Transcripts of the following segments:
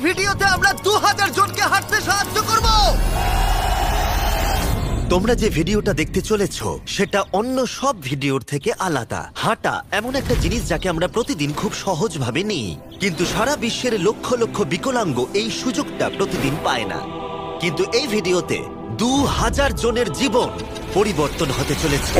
ভিডিওতে আমরা 2000 জনকে হাঁটতে সাহায্য করব। তোমরা যে ভিডিওটা দেখতে চলেছো সেটা অন্য সব ভিডিওর থেকে আলাদা। হাঁটা এমন একটা জিনিস যাকে আমরা প্রতিদিন খুব সহজভাবে নিই, কিন্তু সারা বিশ্বের লক্ষ লক্ষ বিকলাঙ্গ এই সুযোগটা প্রতিদিন পায় না। কিন্তু এই ভিডিওতে 2000 জনের জীবন পরিবর্তন হতে চলেছে।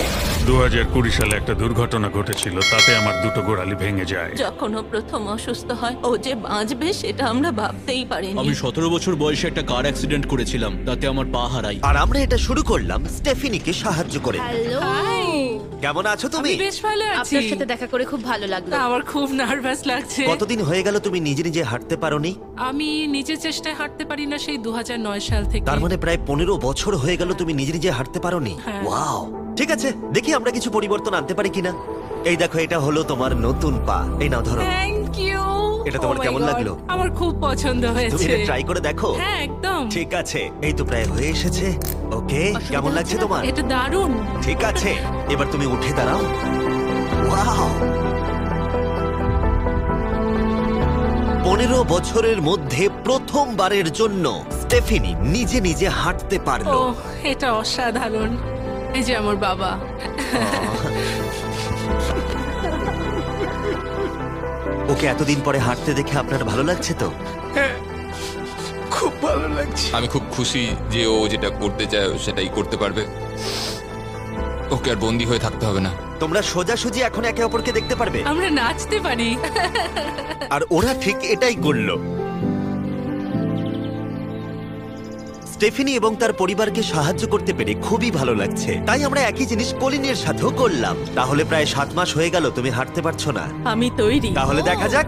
2020 সালে একটা দুর্ঘটনা ঘটেছিল, তাতে আমার দুটো গোড়ালি ভেঙে যায়। যখন ও প্রথম অসুস্থ হয়, ও যে বাঁচবে সেটা আমরা ভাবতেই পারিনি। আমি 17 বছর বয়সে একটা কার অ্যাক্সিডেন্ট করেছিলাম, তাতে আমার পা হারাই। আর আমরা এটা শুরু করলাম স্টেফিনিকে সাহায্য করে। হ্যালো, কেমন আছো তুমি? আমি বেশ ভালো আছি। আপনার সাথে দেখা করে খুব ভালো লাগলো। আমার খুব নার্ভাস লাগছে। কতদিন হয়ে গেল তুমি নিজে নিজে হাঁটতে পারোনি? আমি নিজের চেষ্টায় হাঁটতে পারি না সেই 2009 সাল থেকে। তার মানে প্রায় 15 বছর হয়ে গেল তুমি নিজে নিজে হাঁটতে পারোনি। হ্যাঁ। ওয়াও, ঠিক আছে, দেখি আমরা কিছু পরিবর্তন আনতে পারি কিনা। এই দেখো, এটা হলো তোমার নতুন পা। এই নাও, ধরো। Thank you. এটা তোমার কেমন লাগলো? আমার খুব পছন্দ তুমি হয়েছে। এটা ট্রাই করে দেখো। হ্যাঁ, একদম। ঠিক আছে, এই তো প্রায় হয়ে এসেছে। ওকে, কেমন লাগছে তোমার? এটা দারুণ। ঠিক আছে, এবার তুমি উঠে দাঁড়াও। ওয়াও, 15 বছরের মধ্যে প্রথমবারের জন্য স্টেফিনি নিজে নিজে হাঁটতে ও, পারলো। এটা অসাধারণ। এই যে আমার বাবা। ওকে এতদিন পরে হাঁটতে দেখে আপনার ভালো লাগছে তো? খুব ভালো লাগছে। আমি খুব খুশি যে ও যেটা করতে চায় ও সেটাই করতে পারবে। ওকে আর বন্দি হয়ে থাকতে হবে না। তোমরা সোজাসুজি এখন একে অপরকে দেখতে পারবে। আমরা নাচতে পারি। আর ওরা ঠিক এটাই করলো। স্টেফিনি এবং তার পরিবারকে সাহায্য করতে পেরে খুবই ভালো লাগছে। তাই আমরা একই জিনিস কলিনের সাথেও করলাম। তাহলে প্রায় 7 মাস হয়ে গেল তুমি হাঁটতে পারছো না। আমি তৈরি। তাহলে দেখা যাক।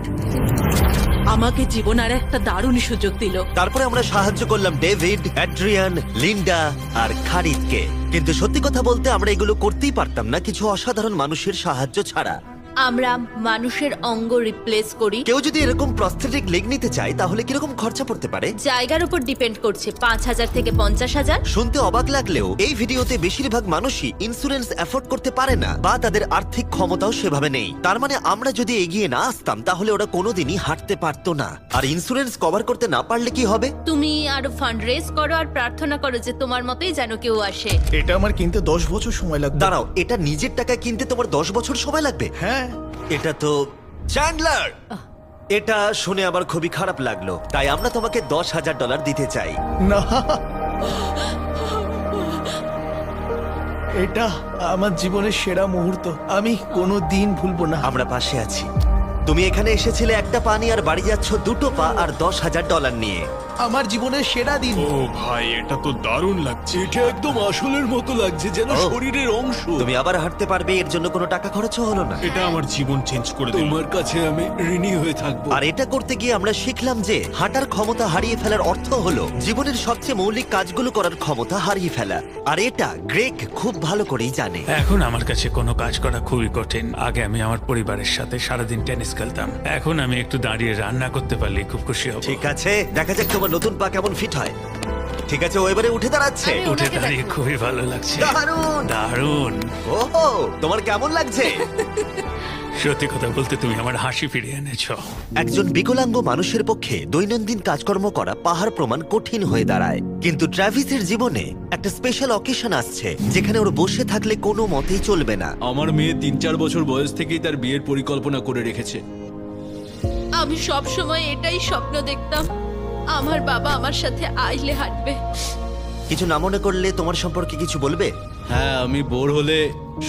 আমাকে জীবন আর একটা দারুণ সুযোগ দিল। তারপরে আমরা সাহায্য করলাম ডেভিড, অ্যাড্রিয়ান, লিন্ডা আর খারিদকে। কিন্তু সত্যি কথা বলতে আমরা এগুলো করতেই পারতাম না কিছু অসাধারণ মানুষের সাহায্য ছাড়া। আমরা মানুষের অঙ্গ রিপ্লেস করি। কেউ যদি এরকম প্রস্থেটিক লেগ নিতে চায় তাহলে কিরকম খরচা পড়তে পারে? জায়গার উপর ডিপেন্ড করছে, 5,000 থেকে 50,000। শুনতে অবাক লাগলেও এই ভিডিওতে বেশিরভাগ মানুষই ইন্স্যুরেন্স অ্যাফোর্ড করতে পারে না বা তাদের আর্থিক ক্ষমতাও সেভাবে নেই। তার মানে আমরা যদি এগিয়ে না আসতাম তাহলে ওরা কোনোদিনই হাঁটতে পারতো না। আর ইন্স্যুরেন্স কভার করতে না পারলে কি হবে? তুমি আরো ফান্ড রেজ করো আর প্রার্থনা করো যে তোমার মতোই যেন কেউ আসে। এটা আমার কিনতে 10 বছর সময় লাগবে। দাঁড়াও, এটা নিজের টাকায় কিনতে তোমার 10 বছর সময় লাগবে? হ্যাঁ। এটা তো চ্যান্ডলার, এটা শুনে আমার খুবই খারাপ লাগলো। তাই আমরা তোমাকে $10,000 দিতে চাই। না, এটা আমার জীবনের সেরা মুহূর্ত, আমি কোনো দিন ভুলবো না। আমরা পাশে আছি। তুমি এখানে এসেছিলে একটা পা নিয়ে আর বাড়ি যাচ্ছ দুটো পা আর $10,000 নিয়ে। আমার জীবনের সেরা দিন। ও ভাই, এটা তো দারুণ লাগছে। এটা একদম আসলের মতো লাগছে, যেন ও। শরীরের অংশ। তুমি আবার হাঁটতে পারবে, এর জন্য কোনো টাকা খরচও হলো না। এটা আমার জীবন চেঞ্জ করে দিল। তোমার কাছে আমি ঋণী হয়ে থাকবো। আর এটা করতে গিয়ে আমরা শিখলাম যে হাঁটার ক্ষমতা হারিয়ে ফেলার অর্থ হলো জীবনের সবচেয়ে মৌলিক কাজগুলো করার ক্ষমতা হারিয়ে ফেলা। আর এটা গ্রেগ খুব ভালো করেই জানে। এখন আমার কাছে কোনো কাজ করা খুবই কঠিন। আগে আমি আমার পরিবারের সাথে সারাদিন টেনিস খেলতাম, এখন আমি একটু দাঁড়িয়ে রান্না করতে পারলে খুব খুশি হব। ঠিক আছে, দেখা যাক তোমার নতুন পা কেমন ফিট হয়। ঠিক আছে, ও এবারে উঠে দাঁড়াচ্ছে। আমি উঠে ওনাকে দাঁড়িয়ে দেখো। খুবই ভালো লাগছে। দারুণ। দারুণ। ওহো, তোমার কেমন লাগছে? সত্যি কথা বলতে তুমি আমার হাসি ফিরিয়ে এনেছো। একজন বিকলাঙ্গ মানুষের পক্ষে দৈনন্দিন কাজকর্ম করা পাহাড় প্রমাণ কঠিন হয়ে দাঁড়ায়। কিন্তু ট্রাভিসের জীবনে একটা স্পেশাল অকেশন আসছে যেখানে ওর বসে থাকলে কোনো মতেই চলবে না। আমার মেয়ে 3-4 বছর বয়স থেকেই তার বিয়ের পরিকল্পনা করে রেখেছে। আমি সব সময় এটাই স্বপ্ন দেখতাম, আমার বাবা আমার সাথে আইলে হাঁটবে। কিছু না মনে করলে তোমার সম্পর্কে কিছু বলবে? হ্যাঁ, আমি বোর হলে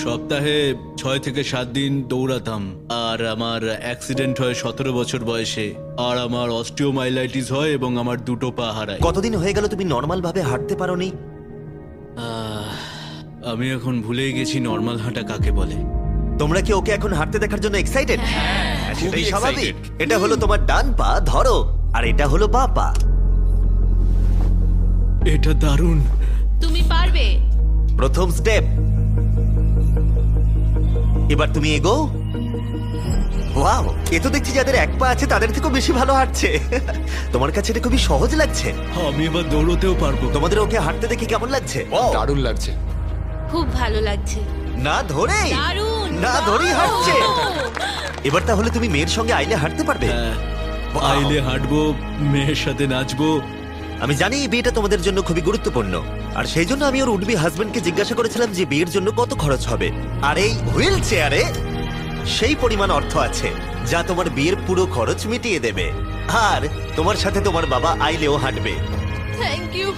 সপ্তাহে 6 থেকে 7 দিন দৌড়াতাম। আর আমার অ্যাক্সিডেন্ট হয় 17 বছর বয়সে। আর আমার অস্টিওমাইলাইটিস হয় এবং আমার দুটো পা হারায়। কতদিন হয়ে গেল তুমি নর্মাল ভাবে হাঁটতে পারোনি? আমি এখন ভুলেই গেছি নর্মাল হাঁটা কাকে বলে। তোমরা কি ওকে এখন হাঁটতে দেখার জন্য এক্সাইটেড? সেটাই খুবই স্বাভাবিক। excited। এটা হলো তোমার ডান পা, ধরো, আর এটা হলো বাঁ পা। এটা দারুণ। তুমি পারবে। প্রথম স্টেপ। এবার তুমি এগো। ওয়াও, এ তো দেখছি যাদের এক পা আছে তাদের থেকেও বেশি ভালো হাঁটছে। তোমার কাছে এটা খুবই সহজ লাগছে। আমি এবার দৌড়তেও পারবো। তোমাদের ওকে হাঁটতে দেখে কেমন লাগছে? দারুণ লাগছে। খুব ভালো লাগছে। না ধরে, দারুণ। না ধরেই হাঁটছে। এবার তাহলে তুমি মেয়ের সঙ্গে আইলে হাঁটতে পারবে? হ্যাঁ, আইলে হাঁটবো, মেয়ের সাথে নাচবো। আমি জানি এই বিয়েটা তোমাদের জন্য খুবই গুরুত্বপূর্ণ, আর সেই জন্য আমি ওর উডবি হাজবেন্ডকে জিজ্ঞাসা করেছিলাম যে বিয়ের জন্য কত খরচ হবে। আর এই হুইল চেয়ারে সেই পরিমাণ অর্থ আছে যা তোমার বিয়ের পুরো খরচ মিটিয়ে দেবে। আর তোমার সাথে তোমার বাবা আইলেও হাঁটবে। Thank you.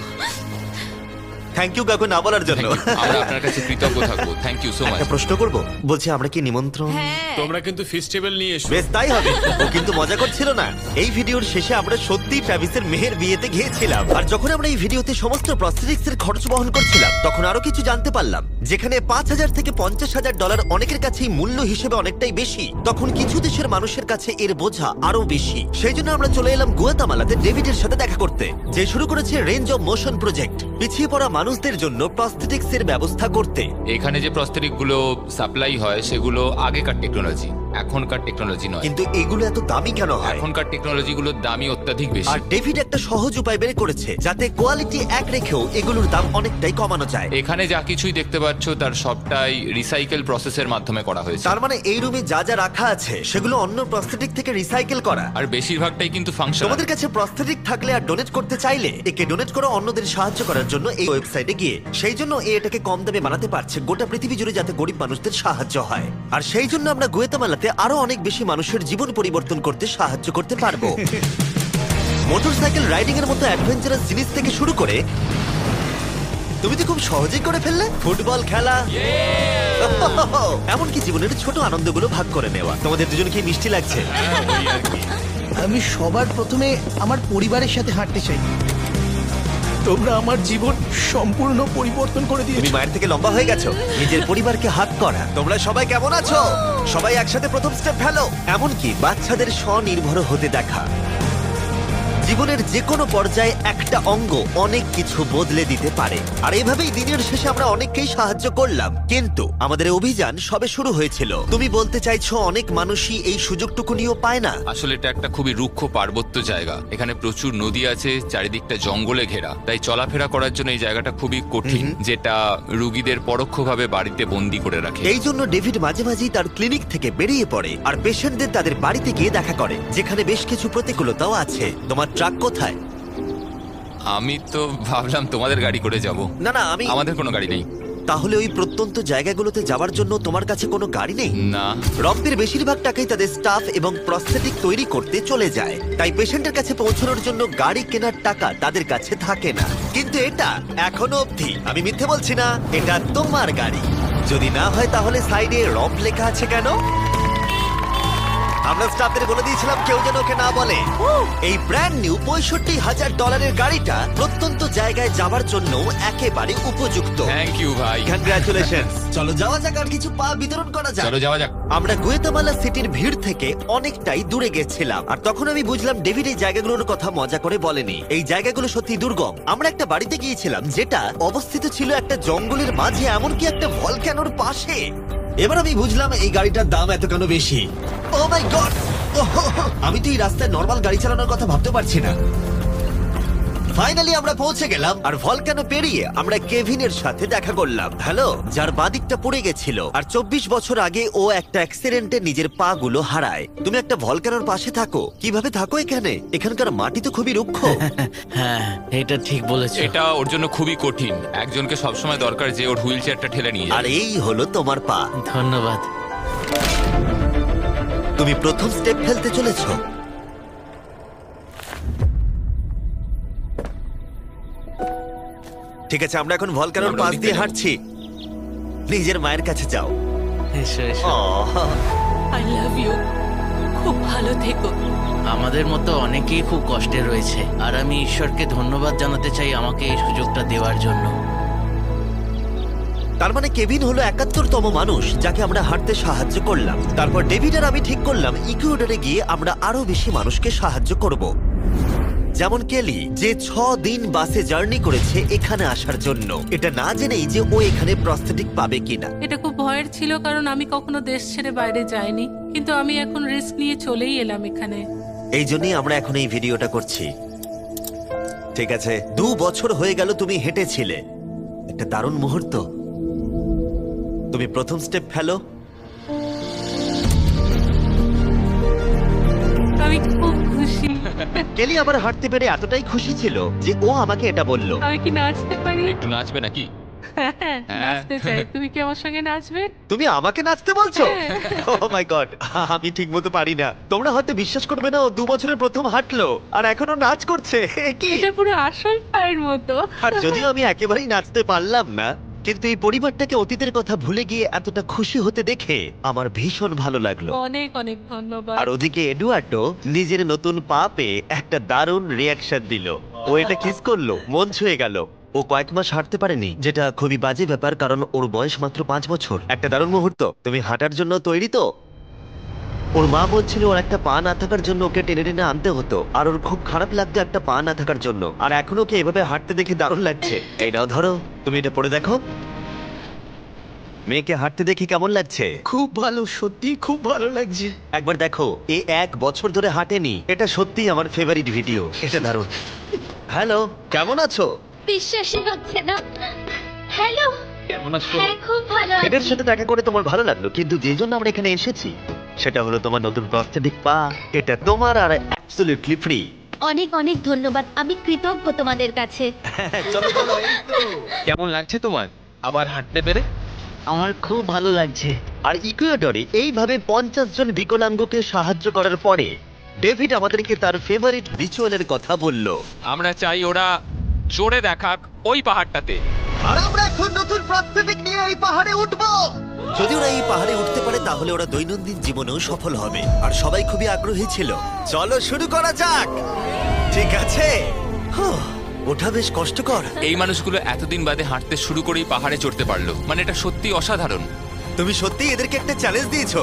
থ্যাংক ইউ কাকু না বলার জন্য। আমরা আপনার কাছে কৃতজ্ঞ থাকবো। Thank you so much. একটা প্রশ্ন করব, বলছি আমরা কি নিমন্ত্রণ? হ্যাঁ, তোমরা কিন্তু ফেস্টিভ্যাল নিয়ে এসো। বেশ তাই হবে। ও কিন্তু মজা করছিল না। এই ভিডিওর শেষে আমরা সত্যি ট্রাভিসের মেহের বিয়েতে গিয়েছিলাম, আর যখন আমরা এই ভিডিওতে সমস্ত প্রস্থেটিক্স এর খরচ বহন করছিলাম তখন আরো কিছু জানতে পারলাম। যেখানে $5,000 থেকে $50,000 অনেকের কাছেই মূল্য হিসেবে অনেকটাই বেশি, তখন কিছু দেশের মানুষের কাছে এর বোঝা আরো বেশি। সেই জন্য আমরা চলে এলাম গুয়াতামালাতে ডেভিডের সাথে দেখা করতে, যে শুরু করেছে রেঞ্জ অফ মোশন প্রজেক্ট, পিছিয়ে পড়া মানুষদের জন্য প্রস্থেটিক্স এর ব্যবস্থা করতে। এখানে যে প্রস্তরিক গুলো সাপ্লাই হয় সেগুলো আগেকার টেকনোলজি, এখনকার টেকনোলজি নয়। কিন্তু এগুলো এত দামি কেন হয়? এখনকার টেকনোলজি গুলোর দামই অত্যাধিক বেশি। আর ডেভিড একটা সহজ উপায় বের করেছে যাতে কোয়ালিটি এক রেখেও এগুলোর দাম অনেকটাই কমানো যায়। এখানে যা কিছুই দেখতে পাচ্ছ তার সবটাই রিসাইকেল প্রসেসের মাধ্যমে করা হয়েছে। তার মানে এই রুমে যা যা রাখা আছে সেগুলো অন্য প্রস্থেটিক থেকে রিসাইকেল করা। আর বেশিরভাগটাই কিন্তু ফাংশন। তোমাদের কাছে প্রস্থেটিক থাকলে আর ডোনেট করতে চাইলে একে ডোনেট করো অন্যদের সাহায্য করার জন্য এই ওয়েবসাইটে গিয়ে। সেই জন্য এটাকে কম দামে বানাতে পারছে গোটা পৃথিবী জুড়ে, যাতে গরিব মানুষদের সাহায্য হয়। আর সেই জন্য আমরা গুয়েতামালাতে আরো অনেক বেশি মানুষের জীবন পরিবর্তন করতে সাহায্য করতে পারবো। মোটরসাইকেল রাইডিং এর মতো অ্যাডভেঞ্চারাস জিনিস থেকে শুরু করে তুমি তো খুব সহজেই করে ফেললে ফুটবল খেলা, এমনকি জীবনের ছোট আনন্দগুলো ভাগ করে নেওয়া। তোমাদের দুজনকে মিষ্টি লাগছে? আমি সবার প্রথমে আমার পরিবারের সাথে হাঁটতে চাই। তোমরা আমার জীবন সম্পূর্ণ পরিবর্তন করে তুমি দিয়েছো। মায়ের থেকে লম্বা হয়ে গেছো। নিজের পরিবারকে হাত করা। তোমরা সবাই কেমন আছো? সবাই একসাথে প্রথম স্টেপ ফেলো। এমনকি বাচ্চাদের স্বনির্ভর হতে দেখা। জীবনের যে কোনো পর্যায়ে একটা অঙ্গ অনেক কিছু বদলে দিতে পারে। আর এইভাবেই দিনের শেষে আমরা অনেককেই সাহায্য করলাম, কিন্তু আমাদের অভিযান সবে শুরু হয়েছিল। তুমি বলতে চাইছো অনেক মানুষই এই সুযোগটুকু নিয়েও পায় না? আসলে এটা একটা খুবই রুক্ষ পার্বত্য জায়গা। এখানে প্রচুর নদী আছে, চারিদিকটা জঙ্গলে ঘেরা, তাই চলাফেরা করার জন্য এই জায়গাটা খুবই কঠিন, যেটা রুগীদের পরোক্ষভাবে বাড়িতে বন্দি করে রাখে। এই জন্য ডেভিড মাঝে মাঝেই তার ক্লিনিক থেকে বেরিয়ে পড়ে আর পেশেন্টদের তাদের বাড়িতে গিয়ে দেখা করে, যেখানে বেশ কিছু প্রতিকূলতাও আছে। তোমার ট্রাক কোথায়? আমি তো ভাবলাম তোমাদের গাড়ি করে যাব। না না, আমাদের কোনো গাড়ি নেই। তাহলে ওই প্রত্যন্ত জায়গাগুলোতে যাওয়ার জন্য তোমার কাছে কোনো গাড়ি নেই? না। রম্পের বেশিরভাগ টাকাই তাদের স্টাফ এবং প্রস্থেটিক তৈরি করতে চলে যায়, তাই পেশেন্টের কাছে পৌঁছানোর জন্য গাড়ি কেনার টাকা তাদের কাছে থাকে না। কিন্তু এটা এখনো অবধি, আমি মিথ্যে বলছি না, এটা তোমার গাড়ি। যদি না হয় তাহলে সাইডে রম্প লেখা আছে কেন? আমরা স্টাফদের বলে দিয়েছিলাম কেউ যেন ওকে না বলে। এই ব্র্যান্ড নিউ $65,000 গাড়িটা প্রত্যন্ত জায়গায় যাবার জন্য একেবারে উপযুক্ত। থ্যাংক ইউ ভাই। কংগ্রাচুলেশন। চলো যাওয়া যাক আর কিছু পা বিতরণ করা যাক। চলো যাওয়া যাক। আমরা গুয়েতামালা সিটির ভিড় থেকে অনেকটাই দূরে গেছিলাম, আর তখন আমি বুঝলাম ডেভিড এই জায়গাগুলোর কথা মজা করে বলেনি। এই জায়গাগুলো সত্যি দুর্গম। আমরা একটা বাড়িতে গিয়েছিলাম যেটা অবস্থিত ছিল একটা জঙ্গলের মাঝে, এমনকি একটা ভলক্যানোর পাশে। এবার আমি বুঝলাম এই গাড়িটার দাম এত কেন বেশি। ও মাই গড! আমি তো এই রাস্তায় নরমাল গাড়ি চালানোর কথা ভাবতে পারছি না। ফাইনালি আমরা পৌঁছে গেলাম, আর ভলকানো পেরিয়ে আমরা কেভিনের সাথে দেখা করলাম। হ্যালো, যার বাদিকটা পড়ে গেছিল, আর 24 বছর আগে ও একটা অ্যাক্সিডেন্টে নিজের পা গুলো হারায়। তুমি একটা ভলকানোর পাশে থাকো, কিভাবে থাকো এখানে? এখানকার মাটি তো খুবই রুক্ষ। হ্যাঁ, এটা ঠিক বলেছো। এটা ওর জন্য খুবই কঠিন। একজনকে সবসময় দরকার যে ওর হুইল চেয়ারটা ঠেলে নিয়ে আর যাবে। এই হলো তোমার পা। ধন্যবাদ। তুমি প্রথম স্টেপ ফেলতে চলেছো। ঠিক আছে, আমরা এখন ভলকানোর আমরা পাশ ওদিকে দিয়ে যাবো। হাঁটছি। নিজের মায়ের কাছে যাও। এসো এসো। I love you. খুব ভালো থেকো। আমাদের মতো অনেকেই খুব কষ্টে রয়েছে, আর আমি ঈশ্বরকে ধন্যবাদ জানাতে চাই আমাকে এই সুযোগটা দেওয়ার জন্য। তার মানে কেভিন হলো 71তম মানুষ যাকে আমরা হাঁটতে সাহায্য করলাম। তারপর ডেভিড আর আমি ঠিক করলাম ইকুয়েডরে গিয়ে আমরা আরো বেশি মানুষকে সাহায্য করব, যেমন কেলি, যে 6 দিন বাসে জার্নি করেছে এখানে আসার জন্য, এটা না জেনেই যে ও এখানে প্রস্থেটিক পাবে কিনা। এটা খুব ভয়ের ছিল, কারণ আমি কখনো দেশ ছেড়ে বাইরে যাইনি, কিন্তু আমি এখন রিস্ক নিয়ে চলেই এলাম এখানে। এই জন্যই আমরা এখন এই ভিডিওটা করছি। ঠিক আছে, 2 বছর হয়ে গেল তুমি হেঁটেছিলে, একটা দারুণ মুহূর্ত। তুমি প্রথম স্টেপ ফেলো। আমি খুব খুশি। কেলি আবার হাঁটতে পেরে এতটাই খুশি ছিল যে ও আমাকে এটা বলল। আমি কি নাচতে পারি? একটু নাচবে নাকি? হ্যাঁ, নাচতে চাই। তুমি কি আমার সঙ্গে নাচবে? তুমি আমাকে নাচতে বলছো? ও মাই গড, আমি ঠিকমতো পারি না। তোমরা হয়তো বিশ্বাস করবে না, ও 2 বছরের প্রথম হাঁটলো আর এখনো নাচ করছে। কি? এটা পুরো আসল পায়ের মতো। আর যদিও আমি একেবারেই নাচতে পারলাম না, কিন্তু এই পরিবারটাকে অতীতের কথা ভুলে গিয়ে এতটা খুশি হতে দেখে আমার ভীষণ ভালো লাগলো। অনেক অনেক ধন্যবাদ। আর ওদিকে এডুয়ার্ডো নিজের নতুন পা পেয়ে একটা দারুণ রিয়াকশন দিল। ও এটা কিস করলো, মন ছুঁয়ে গেল। ও কয়েক মাস হাঁটতে পারেনি, যেটা খুবই বাজে ব্যাপার, কারণ ওর বয়স মাত্র 5 বছর। একটা দারুণ মুহূর্ত। তুমি হাঁটার জন্য তৈরি তো? ওর মা বলছিল ওর একটা পা না থাকার জন্য ওকে টেনে টেনে আনতে হতো, আর ওর খুব খারাপ লাগতো একটা পা না থাকার জন্য। আর এখন ওকে এভাবে হাঁটতে দেখে দারুণ লাগছে। এই নাও ধরো, তুমি এটা পরে দেখো। মেয়েকে হাঁটতে দেখে কেমন লাগছে? খুব ভালো, সত্যি খুব ভালো লাগছে। একবার দেখো, এ 1 বছর ধরে হাঁটেনি। এটা সত্যি আমার ফেভারিট ভিডিও। এটা দারুণ। হ্যালো, কেমন আছো? বিশ্বাসই হচ্ছে না। হ্যালো, কেমন আছো? হ্যাঁ খুব ভালো আছি। এদের সাথে দেখা করে তোমার ভালো লাগলো, কিন্তু যে জন্য আমরা এখানে এসেছি সেটা হলো তোমার নতুন প্রস্থেটিক পা। এটা তোমার আর অ্যাবসলিউটলি ফ্রি। অনেক অনেক ধন্যবাদ, আমি কৃতজ্ঞ তোমাদের কাছে। চলো চলো। কেমন লাগছে তোমার আবার হাঁটতে পেরে? আমার খুব ভালো লাগছে। আর ইকুয়েডরে এইভাবে 50 জন বিকলাঙ্গকে সাহায্য করার পরে ডেভিড আমাদেরকে তার ফেভারিট রিচুয়ালের কথা বলল। আমরা চাই ওরা জোরে দেখাক ওই পাহাড়টাতে। আর আমরা এখন নতুন প্রস্থেটিক নিয়ে এই পাহাড়ে উঠবো। যদি ওরা এই পাহাড়ে উঠতে পারে তাহলে ওরা দৈনন্দিন জীবনেও সফল হবে। আর সবাই খুবই আগ্রহী ছিল। চলো শুরু করা যাক। ঠিক আছে। ওঠা বেশ কষ্টকর। এই মানুষগুলো এতদিন বাদে হাঁটতে শুরু করেই পাহাড়ে চড়তে পারলো, মানে এটা সত্যি অসাধারণ। তুমি সত্যি এদেরকে একটা চ্যালেঞ্জ দিয়েছো।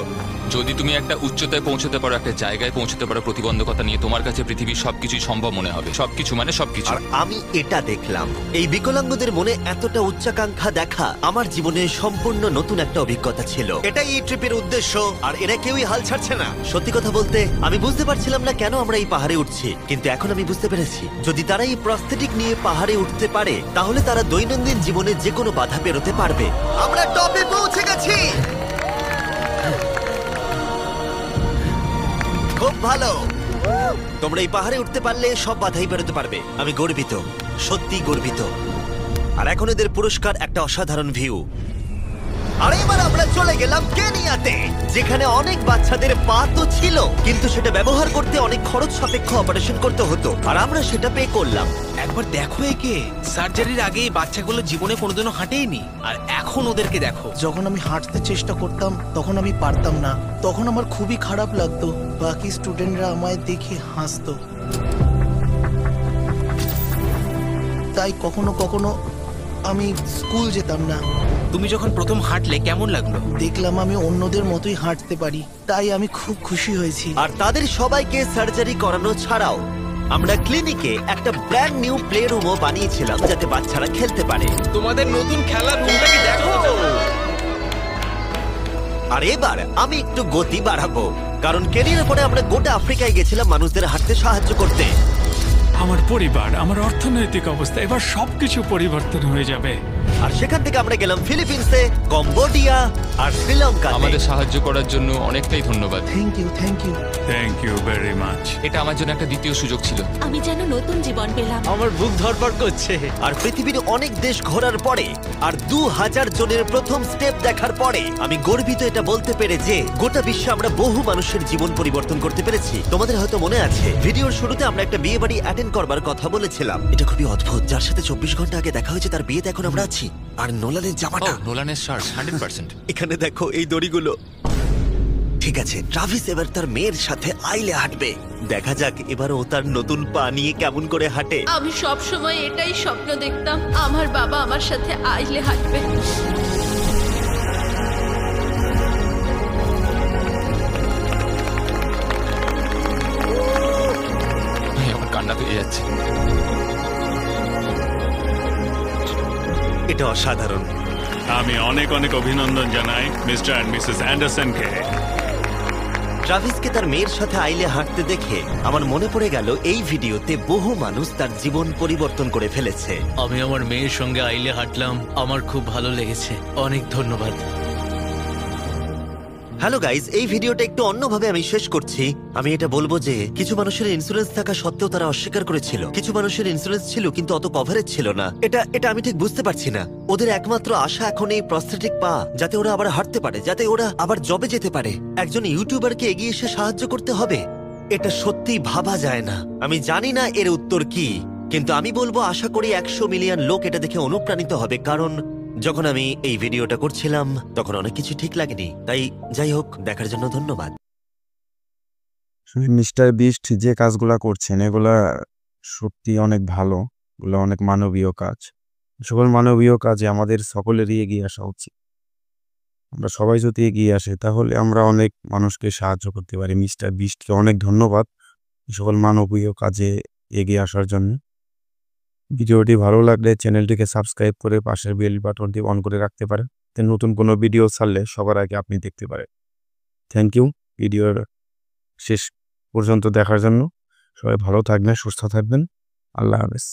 যদি তুমি একটা উচ্চতায় পৌঁছতে পারো, একটা জায়গায় পৌঁছতে পারো প্রতিবন্ধকতা নিয়ে, তোমার কাছে পৃথিবীর সবকিছুই সম্ভব মনে হবে। সবকিছু মানে সবকিছু। আর আমি এটা দেখলাম, এই বিকলাঙ্গদের মনে এতটা উচ্চাকাঙ্ক্ষা দেখা আমার জীবনে সম্পূর্ণ নতুন একটা অভিজ্ঞতা ছিল। এটাই এই ট্রিপের উদ্দেশ্য, আর এরা কেউই হাল ছাড়ছে না। সত্যি কথা বলতে আমি বুঝতে পারছিলাম না কেন আমরা এই পাহাড়ে উঠছি, কিন্তু এখন আমি বুঝতে পেরেছি যদি তারা এই প্রস্থেটিক নিয়ে পাহাড়ে উঠতে পারে তাহলে তারা দৈনন্দিন জীবনে যে কোনো বাধা পেরোতে পারবে। আমরা টপে পৌঁছে গেছি। খুব ভালো। তোমরা এই পাহাড়ে উঠতে পারলে সব বাধাই বেরোতে পারবে। আমি গর্বিত, সত্যি গর্বিত। আর এখন এদের পুরস্কার একটা অসাধারণ ভিউ। আর এবার আমরা চলে গেলাম কেনিয়াতে, যেখানে অনেক বাচ্চাদের পা তো ছিল, কিন্তু সেটা ব্যবহার করতে অনেক খরচ সাপেক্ষ অপারেশন করতে হতো, আর আমরা সেটা পে করলাম। একবার দেখো একে, সার্জারির আগে এই বাচ্চাগুলো জীবনে কোনোদিনও হাঁটেইনি, আর এখন ওদেরকে দেখো। যখন আমি হাঁটতে চেষ্টা করতাম তখন আমি পারতাম না, তখন আমার খুবই খারাপ লাগতো। বাকি স্টুডেন্টরা আমায় দেখে হাসতো, তাই কখনো কখনো আমি স্কুল যেতাম না। তুমি যখন প্রথম হাঁটলে কেমন লাগলো? দেখলাম আমি অন্যদের মতোই হাঁটতে পারি, তাই আমি খুব খুশি হয়েছি। আর তাদের সবাইকে সার্জারি করানো ছাড়াও আমরা ক্লিনিকে একটা ব্র্যান্ড নিউ প্লে রুমও বানিয়েছিলাম যাতে বাচ্চারা খেলতে পারে। তোমাদের নতুন খেলার রুমটাকে দেখো। আর এবার আমি একটু গতি বাড়াবো, কারণ কেরিয়ার পরে আমরা গোটা আফ্রিকায় গেছিলাম মানুষদের হাঁটতে সাহায্য করতে। আমার পরিবার, আমার অর্থনৈতিক অবস্থা, এবার সবকিছু পরিবর্তন হয়ে যাবে। আর সেখান থেকে আমরা গেলাম ফিলিপিন্সে, কম্বোডিয়া আর শ্রীলঙ্কা। আমাদের সাহায্য করার জন্য অনেকটাই ধন্যবাদ। Thank you, thank you. Thank you very much. এটা আমার জন্য একটা দ্বিতীয় সুযোগ ছিল। আমি যেন নতুন জীবন পেলাম। আমার বুক ধড়ফড় করছে। আর পৃথিবীর অনেক দেশ ঘোরার পরে আর 2000 জনের প্রথম স্টেপ দেখার পরে আমি গর্বিত এটা বলতে পেরে যে গোটা বিশ্বে আমরা বহু মানুষের জীবন পরিবর্তন করতে পেরেছি। তোমাদের হয়তো মনে আছে ভিডিওর শুরুতে আমরা একটা বিয়ে বাড়ি অ্যাটেন্ড করবার কথা বলেছিলাম। এটা খুবই অদ্ভুত, যার সাথে 24 ঘন্টা আগে দেখা হয়েছে তার বিয়েতে এখন আমরা আছি। আর নোলানের জামাটা, নোলানের শার্ট 100%। এখানে দেখো এই দড়িগুলো। ঠিক আছে, ট্রাভিস এবার তার মেয়ের সাথে আইলে হাঁটবে। দেখা যাক এবার ও তার নতুন পা নিয়ে কেমন করে হাঁটে। আমি সব সময় এটাই স্বপ্ন দেখতাম, আমার বাবা আমার সাথে আইলে হাঁটবে। আমার কান্না পেয়ে যাচ্ছে। এটা অসাধারণ। আমি অনেক অনেক অভিনন্দন জানাই মিস্টার এন্ড মিসেস অ্যান্ডারসনকে। ট্রাভিসকে তার মেয়ের সাথে আইলে হাঁটতে দেখে আমার মনে পড়ে গেল এই ভিডিওতে বহু মানুষ তার জীবন পরিবর্তন করে ফেলেছে। আমি আমার মেয়ের সঙ্গে আইলে হাঁটলাম, আমার খুব ভালো লেগেছে। অনেক ধন্যবাদ। হ্যালো গাইজ, এই ভিডিওটা একটু অন্যভাবে আমি শেষ করছি। আমি এটা বলবো যে কিছু মানুষের ইন্স্যুরেন্স থাকা সত্ত্বেও তারা অস্বীকার করেছিল, কিছু মানুষের ইন্স্যুরেন্স ছিল কিন্তু অত কভারেজ ছিল না। এটা আমি ঠিক বুঝতে পারছি না। ওদের একমাত্র আশা এখন এই প্রস্থেটিক পা, যাতে ওরা আবার হাঁটতে পারে, যাতে ওরা আবার জবে যেতে পারে। একজন ইউটিউবারকে এগিয়ে এসে সাহায্য করতে হবে, এটা সত্যিই ভাবা যায় না। আমি জানি না এর উত্তর কি, কিন্তু আমি বলবো আশা করি 100 মিলিয়ন লোক এটা দেখে অনুপ্রাণিত হবে। কারণ যখন আমি এই ভিডিওটা করছিলাম তখন অনেক কিছু ঠিক লাগেনি। তাই যাই হোক, দেখার জন্য ধন্যবাদ। মিস্টার বিস্ট যে কাজগুলা করছেন এগুলা সত্যি অনেক ভালো, এগুলো অনেক মানবীয় কাজ। সকল মানবীয় কাজে আমাদের সকলেরই এগিয়ে আসা উচিত। আমরা সবাই যদি এগিয়ে আসে তাহলে আমরা অনেক মানুষকে সাহায্য করতে পারি। মিস্টার বিস্টকে অনেক ধন্যবাদ এই সকল মানবীয় কাজে এগিয়ে আসার জন্য। ভিডিওটি ভালো লাগলে চ্যানেলটিকে সাবস্ক্রাইব করে পাশের বেল বাটনটি অন করে রাখতে পারেন, নতুন কোনো ভিডিও ছাড়লে সবার আগে আপনি দেখতে পারেন। থ্যাংক ইউ ভিডিওর শেষ পর্যন্ত দেখার জন্য। সবাই ভালো থাকবেন, সুস্থ থাকবেন। আল্লাহ হাফেজ।